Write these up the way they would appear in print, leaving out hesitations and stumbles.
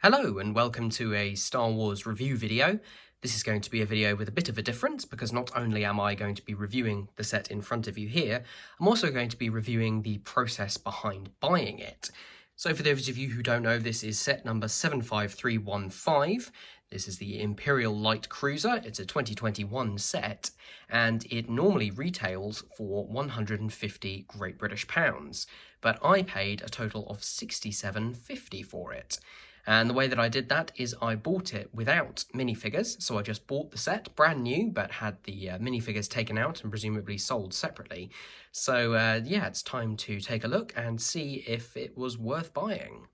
Hello and welcome to a Star Wars review video. This is going to be a video with a bit of a difference because not only am I going to be reviewing the set in front of you here, I'm also going to be reviewing the process behind buying it. So for those of you who don't know, this is set number 75315. This is the Imperial Light Cruiser. It's a 2021 set and it normally retails for 150 Great British pounds, but I paid a total of £67.50 for it. And the way that I did that is I bought it without minifigures, so I just bought the set brand new, but had the minifigures taken out and presumably sold separately. So yeah, it's time to take a look and see if it was worth buying.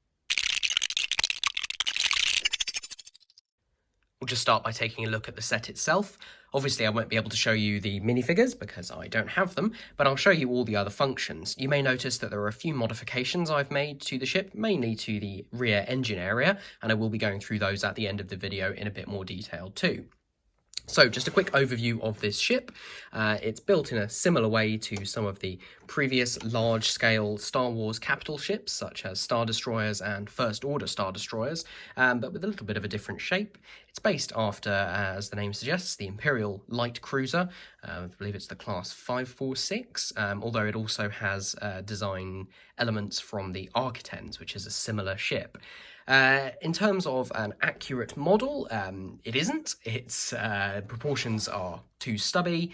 We'll just start by taking a look at the set itself. Obviously, I won't be able to show you the minifigures because I don't have them, but I'll show you all the other functions. You may notice that there are a few modifications I've made to the ship, mainly to the rear engine area, and I will be going through those at the end of the video in a bit more detail too. So just a quick overview of this ship. It's built in a similar way to some of the previous large-scale Star Wars capital ships, such as Star Destroyers and First Order Star Destroyers, but with a little bit of a different shape. It's based after, as the name suggests, the Imperial Light Cruiser. I believe it's the class 546, although it also has design elements from the Architens, which is a similar ship. In terms of an accurate model, it isn't. Its proportions are too stubby,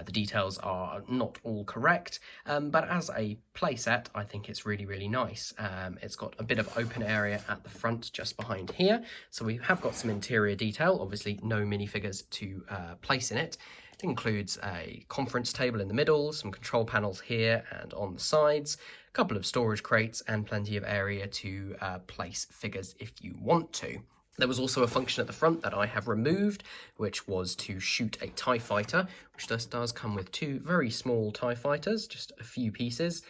the details are not all correct, but as a playset, I think it's really, really nice. It's got a bit of open area at the front just behind here, so we have got some interior detail, obviously no minifigures to place in it. It includes a conference table in the middle, some control panels here and on the sides, a couple of storage crates and plenty of area to place figures if you want to. There was also a function at the front that I have removed, which was to shoot a TIE fighter, which does come with two very small TIE fighters, just a few pieces.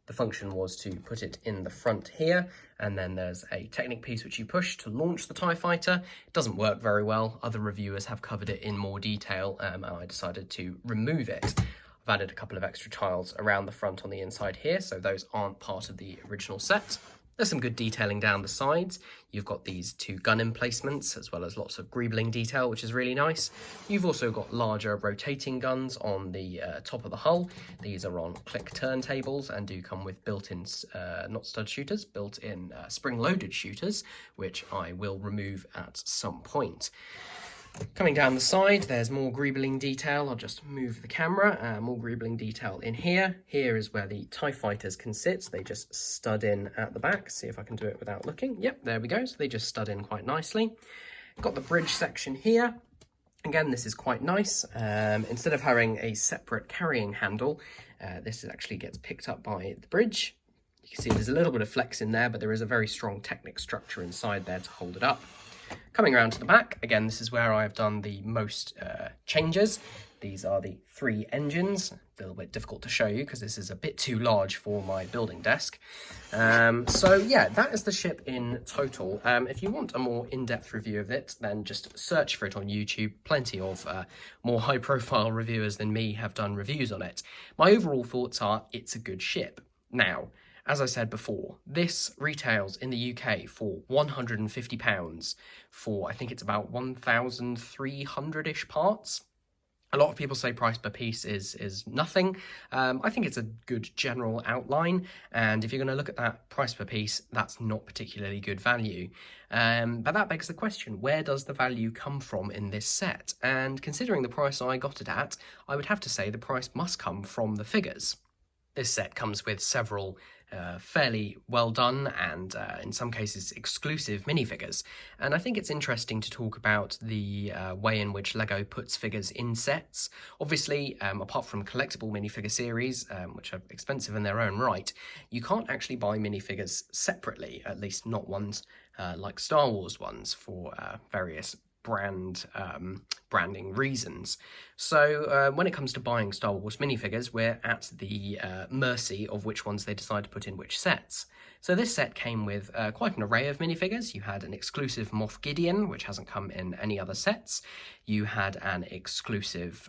The function was to put it in the front here, and then there's a Technic piece which you push to launch the TIE fighter. It doesn't work very well. Other reviewers have covered it in more detail, and I decided to remove it. I've added a couple of extra tiles around the front on the inside here, so those aren't part of the original set. There's some good detailing down the sides. You've got these two gun emplacements, as well as lots of greebling detail, which is really nice. You've also got larger rotating guns on the top of the hull. These are on click turntables and do come with built-in, not stud shooters, built-in spring-loaded shooters, which I will remove at some point. Coming down the side, there's more greebling detail. I'll just move the camera. More greebling detail in here. Here is where the TIE fighters can sit. They just stud in at the back. See if I can do it without looking. Yep, there we go. So they just stud in quite nicely. Got the bridge section here. Again, this is quite nice. Instead of having a separate carrying handle, this actually gets picked up by the bridge. You can see there's a little bit of flex in there, but there is a very strong Technic structure inside there to hold it up. Coming around to the back, again, this is where I've done the most changes. These are the three engines. A little bit difficult to show you because this is a bit too large for my building desk. So yeah, that is the ship in total. If you want a more in-depth review of it, then just search for it on YouTube. Plenty of more high-profile reviewers than me have done reviews on it. My overall thoughts are it's a good ship. Now, as I said before, this retails in the UK for £150 for, I think it's about 1,300-ish parts. A lot of people say price per piece is nothing. I think it's a good general outline, and if you're going to look at that price per piece, that's not particularly good value. But that begs the question, where does the value come from in this set? And considering the price I got it at, I would have to say the price must come from the figures. This set comes with several fairly well done and in some cases exclusive minifigures, and I think it's interesting to talk about the way in which LEGO puts figures in sets. Obviously, apart from collectible minifigure series, which are expensive in their own right, you can't actually buy minifigures separately, at least not ones like Star Wars ones, for various branding reasons. So when it comes to buying Star Wars minifigures, we're at the mercy of which ones they decide to put in which sets. So this set came with quite an array of minifigures. You had an exclusive Moff Gideon, which hasn't come in any other sets. You had an exclusive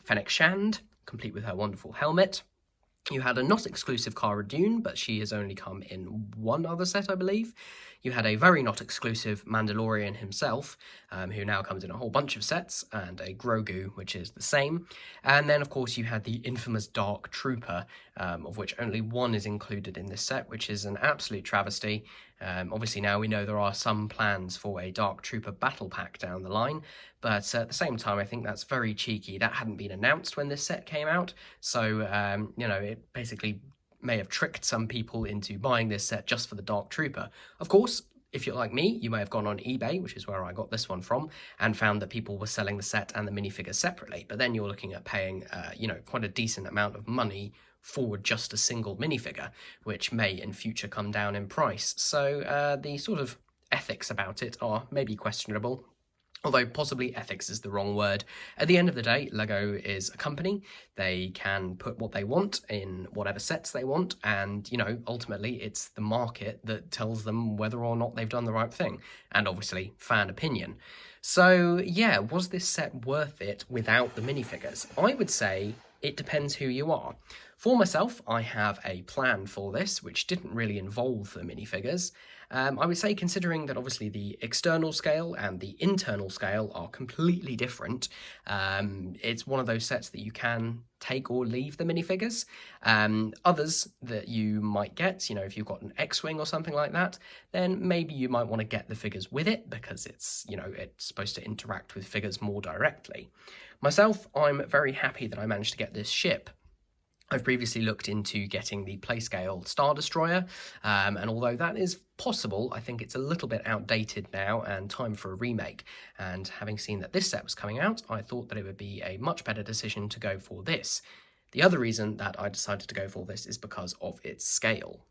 Fennec Shand, complete with her wonderful helmet. You had a not exclusive Cara Dune, but she has only come in one other set, I believe. you had a very not exclusive Mandalorian himself, who now comes in a whole bunch of sets, and a Grogu, which is the same. And then, of course, you had the infamous Dark Trooper, of which only one is included in this set, which is an absolute travesty. Obviously, now we know there are some plans for a Dark Trooper battle pack down the line, but at the same time, I think that's very cheeky. That hadn't been announced when this set came out, so, it basically may have tricked some people into buying this set just for the Dark Trooper. Of course, if you're like me, you may have gone on eBay, which is where I got this one from, and found that people were selling the set and the minifigures separately. But then you're looking at paying, quite a decent amount of money for just a single minifigure, which may in future come down in price. So the sort of ethics about it are maybe questionable. Although possibly ethics is the wrong word. At the end of the day, LEGO is a company. They can put what they want in whatever sets they want, and, ultimately it's the market that tells them whether or not they've done the right thing, and obviously fan opinion. So, yeah, was this set worth it without the minifigures? I would say it depends who you are. For myself, I have a plan for this, which didn't really involve the minifigures. I would say, considering that obviously the external scale and the internal scale are completely different, it's one of those sets that you can take or leave the minifigures. Others that you might get, if you've got an X-Wing or something like that, then maybe you might want to get the figures with it because it's, it's supposed to interact with figures more directly. Myself, I'm very happy that I managed to get this ship. I've previously looked into getting the Playscale Star Destroyer, and although that is possible, I think it's a little bit outdated now and time for a remake. And having seen that this set was coming out, I thought that it would be a much better decision to go for this. The other reason that I decided to go for this is because of its scale.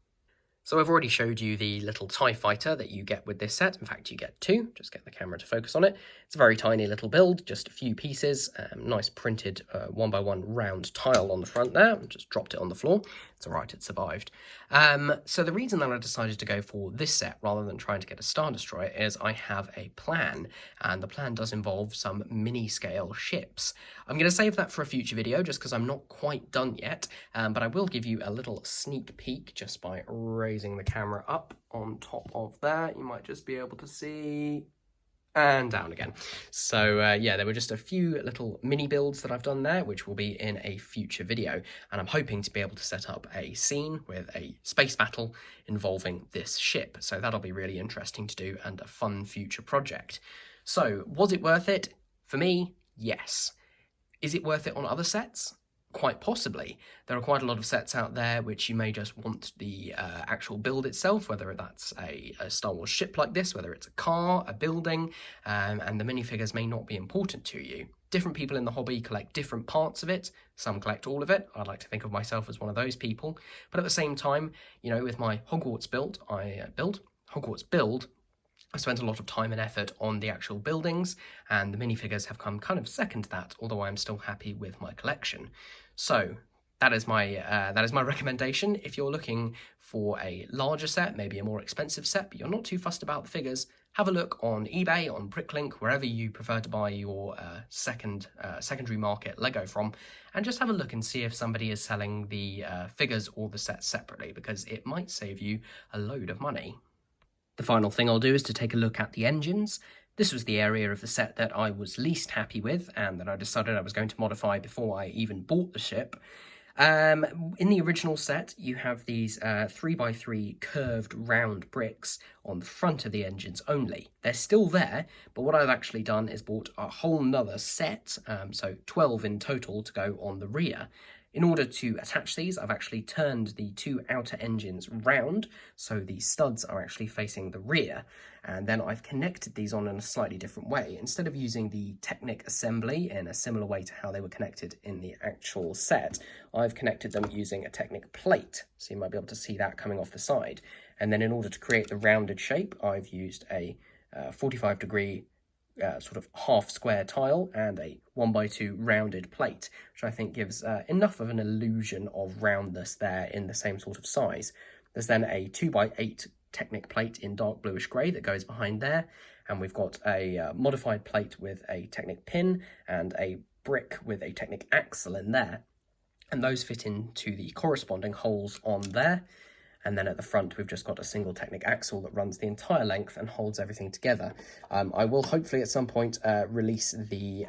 So I've already showed you the little TIE fighter that you get with this set. In fact, you get two. Just get the camera to focus on it. It's a very tiny little build, just a few pieces. Nice printed 1x1 round tile on the front there. Just dropped it on the floor. It's all right, it survived. So the reason that I decided to go for this set rather than trying to get a Star Destroyer is I have a plan, and the plan does involve some mini-scale ships. I'm going to save that for a future video just because I'm not quite done yet, but I will give you a little sneak peek just by raising the camera up on top of there. You might just be able to see, and down again. So yeah, there were just a few little mini builds that I've done there, which will be in a future video, and I'm hoping to be able to set up a scene with a space battle involving this ship. So that'll be really interesting to do and a fun future project. So was it worth it? For me, yes. Is it worth it on other sets? Quite possibly. There are quite a lot of sets out there which you may just want the actual build itself, whether that's a Star Wars ship like this, whether it's a car, a building, and the minifigures may not be important to you. Different people in the hobby collect different parts of it. Some collect all of it. I'd like to think of myself as one of those people. But at the same time, with my Hogwarts build, I spent a lot of time and effort on the actual buildings, and the minifigures have come kind of second to that, although I'm still happy with my collection. So that is my recommendation. If you're looking for a larger set, maybe a more expensive set, but you're not too fussed about the figures, have a look on eBay, on Bricklink, wherever you prefer to buy your secondary market Lego from, and just have a look and see if somebody is selling the figures or the sets separately, because it might save you a load of money. The final thing I'll do is to take a look at the engines. This was the area of the set that I was least happy with and that I decided I was going to modify before I even bought the ship. In the original set, you have these 3x3 curved round bricks on the front of the engines only. They're still there, but what I've actually done is bought a whole nother set, so 12 in total to go on the rear. In order to attach these, I've actually turned the two outer engines round, so the studs are actually facing the rear, and then I've connected these on in a slightly different way. Instead of using the Technic assembly in a similar way to how they were connected in the actual set, I've connected them using a Technic plate, so you might be able to see that coming off the side. And then in order to create the rounded shape, I've used a 45-degree sort of half square tile and a 1x2 rounded plate, which I think gives enough of an illusion of roundness there in the same sort of size. There's then a 2x8 Technic plate in dark bluish grey that goes behind there, and we've got a modified plate with a Technic pin and a brick with a Technic axle in there, and those fit into the corresponding holes on there. and then at the front we've just got a single Technic axle that runs the entire length and holds everything together. I will hopefully at some point release the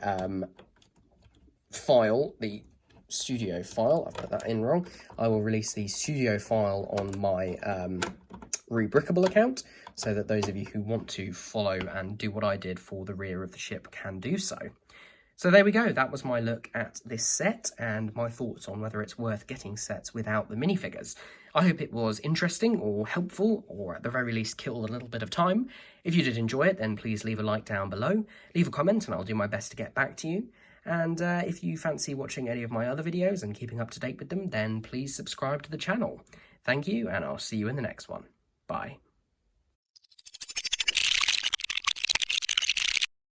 file, the studio file. I've put that in wrong. I will release the studio file on my Rebrickable account, so that those of you who want to follow and do what I did for the rear of the ship can do so. So there we go, that was my look at this set and my thoughts on whether it's worth getting sets without the minifigures. I hope it was interesting or helpful, or at the very least killed a little bit of time. If you did enjoy it, then please leave a like down below, leave a comment and I'll do my best to get back to you. And if you fancy watching any of my other videos and keeping up to date with them, then please subscribe to the channel. Thank you, and I'll see you in the next one. Bye.